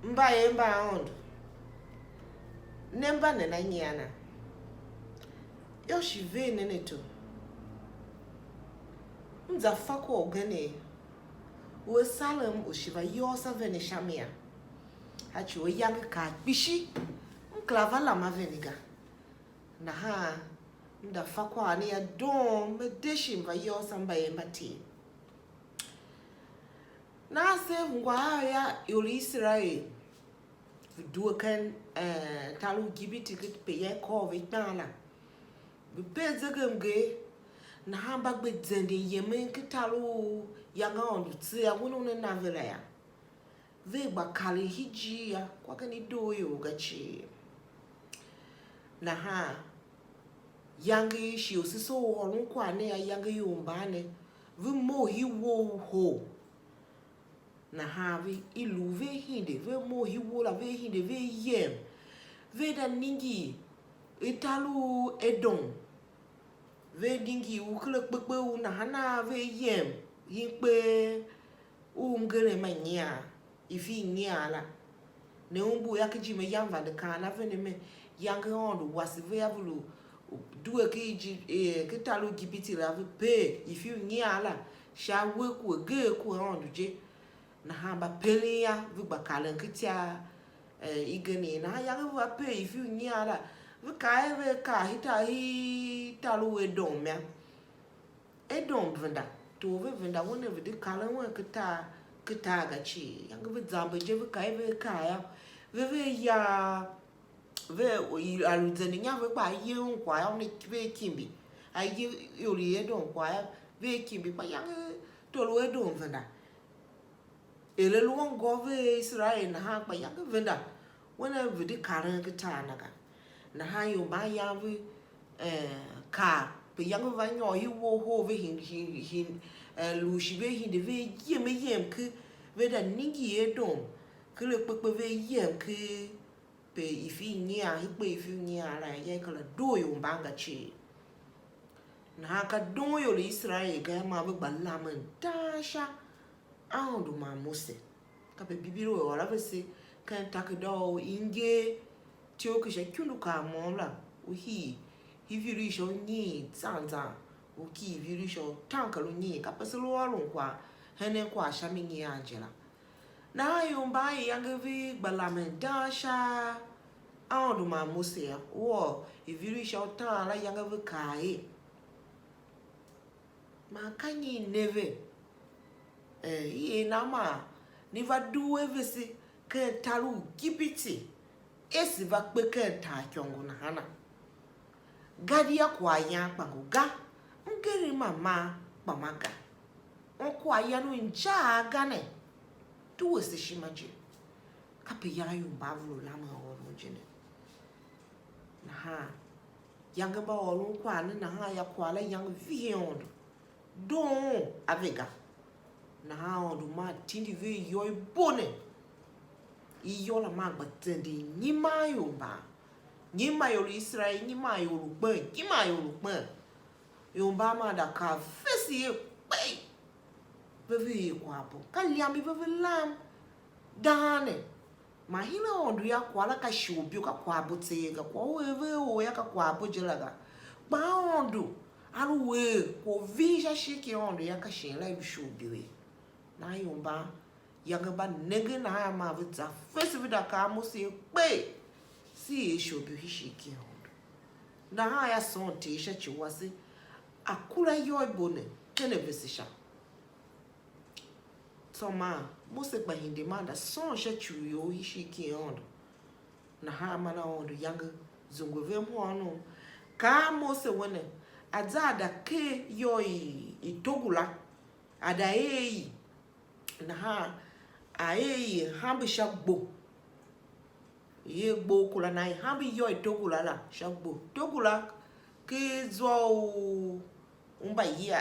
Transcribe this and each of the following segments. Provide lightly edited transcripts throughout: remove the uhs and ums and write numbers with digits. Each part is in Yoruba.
Mbayev ondo. Nemba nena nyana. Yo shive neneto. Mzafako ogene. We salem ushiva yosa vene shamia. Hachi we yang ka bishi. Mklava lama veniga. Na ha. Mdafako ani ya doon. Medeshi mva yosa Mbayev ti. Na se ngwa ya yoli Israel. Doe kan talu gibiti kit peye ko vitana. Be zegemge na hamba gbe zende yemen kitalu yanga ondu tsi ya wono ne navela ya. Ve bakali hiji ya kwa kani doyo gachi. Na ha yangi shi osiso holun kwa ne ya yangi yombane. Ve mo hi wo ho. Na ha ve ilu ve hinde ve mo hi wo la ve hinde ve yem. Ve da ningi italu edon. Ve dingi ukle kpekpe u na hana ve yem. Yinkpe ngere manya. Ifi nyala. Ne umbu ya kijime yamba de kana ve ne me. Yange ondu wasi ve avulu. Duwe kitalu gibiti la ve pe. Ifi nyala. Sha weku ge ku ondu je. Na hamba pele ya. Ve bakalen kitia igene. Na yange va pe ifi nyala. Ve ka hitalu edom ya. Edom venda. To ve venda wone ve de kala wone kita gachi. Yang ve zambe je ve ya. Ve ya ve aluzeni nya ve pa ye nkwa ya ne ve kimbi. Aye yoli edom kwa ya ve kimbi pa yang tolu edom venda. Ele luongo ve Israel na ha pa yang venda. Wone ve de kala kita naga. Na ha yo ba ya ve ka pe yang va nyo hi wo ho ve hin lu shi ve hin de ve yem ke ve da ningi edom ke le pepe ve yem ke pe ifi nya hi pe ifi nya la ye ka la do yo ba ga chi. Na ha ka do yo le Israel ga ma ve ba lamen dasha ando ma mose ka pe bibiro yo la ve se kan tak do inge tio ke je kyunu ka mo la u hi viri sho ni zanza u ki viri sho tanka lu ni ka pese lo alon kwa hene kwa shami ni angela na yo mba yang vi balamen dasha ando ma mose ya wo viri sho tan la yang vi kai ma kanyi neve ye na ma ni va duwe vesi ke talu gibiti esi va kpe ke ta kyongo na hana gadi ya kwa ya kpango ga ngeri mama pamaga kwa ya no nja gane tu se shimaje kape ya yo bavlo lama oro jene na ha yanga ba oro kwa na ha ya kwa la yang vion don avega na ha ondo ma tindi ve yo bone iyo la magba tendi nyima yo ba nyima yo Israel nyima yo lugbe nyima yo lugbe yo ba ma da ka fesi e pe beve kwa po ka lyam beve lam dane ma hina ondu ya kwa la ka shobi ka kwa bote ga kwa we o ya ka kwa bojela ga ba ondu aru we ko vija shiki ondu ya ka shin la shobi we na yo ba yang ba nege na ma vita fesi vida ka mo se pe si shobi hishiki ondu na ha ya son te sha chiwase akura yo bone kene vesisha Toma, mose ba hindi manda son sha chuyo hishiki ondu na ha mana ondu yang zungove mwono ka mose wone azada ke yo itogula ada na ha aye hambi shagbo ye gbo kula na hambi yo itogula la shagbo togula ke zo umba ya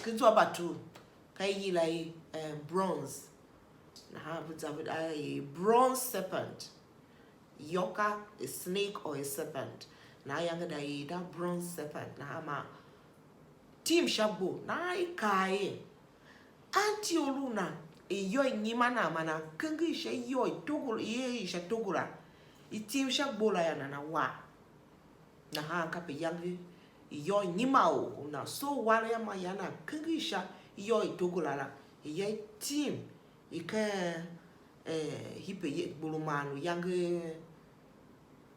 ke zo batu kai la bronze na ha David a bronze serpent yoka a snake or a serpent na yanga that bronze serpent na ma team shagbo na kai anti oluna yo nyima na mana kangi she yo togul ye she togula itim sha bola ya na wa na ha ka pe yang yo nyima o na so wala ya ma ya na kangi sha yo togula la ye tim ika hipe ye bulumanu yang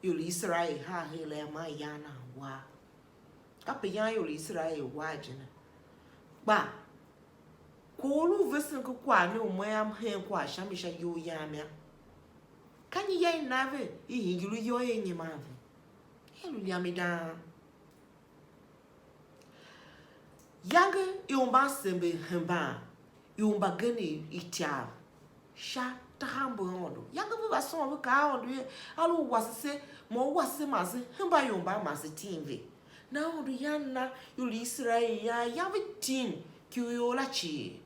yuli Israel ha hele ma ya na wa ka pe yang yuli Israel wa jina ba kolu vesen ko kwa ne o moyam hen kwa shamisha yo yamia kanyi yai nave I hingilu yo yenye mave helu liamida yange yomba sembe hemba yomba gani itia sha tahambo hondo yange bu bason bu ka hondo alu wasese mo wasese mase hemba yomba mase tinve na hondo yanna yuli Israel ya yave tin kiyo la chi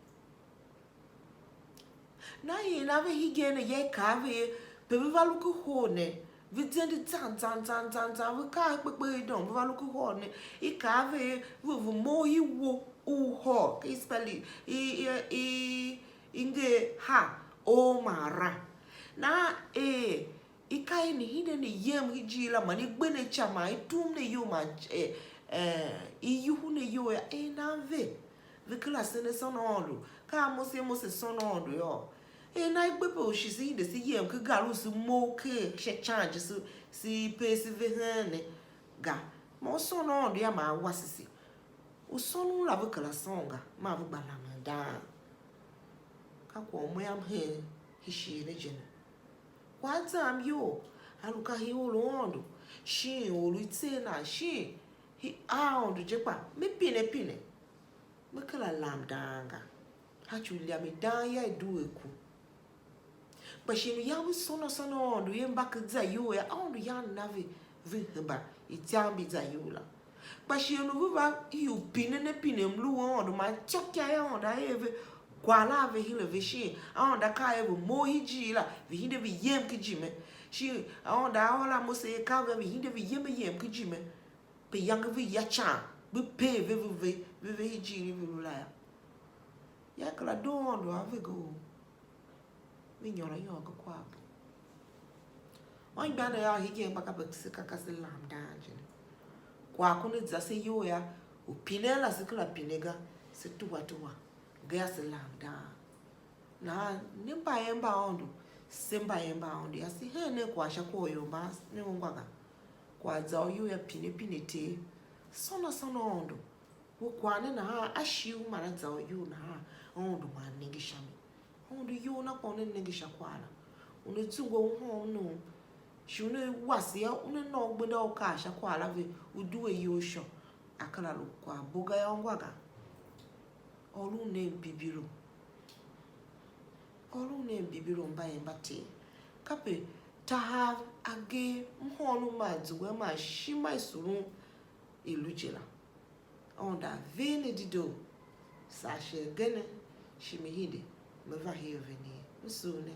na ye na ve higene ye ka ve be valu ku hone vi zendi zan we ka pe don be valu ku hone I ka ve vu mo hi wo u ho ke spelling I inge ha o mara na I kai ni hide ni yem hiji la mani gbene chama I tum ne yo ma I yu ne yo ya na ve kila sene sonondo ka mo se sonondo yo na igbepe oshisi inde si yem ke galu si mo ke she change si pesi vehane ga mo sonondo ya ma wasisi o sonu la ve kala songa ma bu balama da ka ko mo yam he shie ne jena kwa tam yo aluka hi olondo shie olute na shie hi ondo jepa me pine me kala lamdanga ha chulia me dan ya du eku but she ya we sono ondo ye mbaka za yo ya ondo ya nave vi hemba itiambi za yo la but she no vuva you pine mlu ondo ma chokya ya ondo eve kwala ve hile ve she ondo ka eve mo hiji la vi hinde vi yem kijime she ondo awala mo se ka ve hinde vi yem kijime pe yang vi ya cha bi pe ve hiji vi la ya kala doon ondo ave go mi nyora yo ko kwagh on bana ya hige mbaka bakisika kasi lamdanje kwa kuni zase yo ya upinela sikula pinega situwa ga se lamda na nimba ondo semba ondo ya si hene kwa shako yo ba ne ngwaga kwa za yo ya pine te sono ondo wo kwane na ha ashiu mara za yo na ha ondo maningi shami ondo yo na kone ningi shakwala une tsungo ho no shune wasia une no gbeda o ka shakwala ve uduwe yo sho akala lo kwa boga ya ngwaga olu ne bibiro Mbayev bate kape ta age mhonu mazuwe ma shima isuru ilujela onda vene dedoo sashe gene shimihide meva hiyo veni msune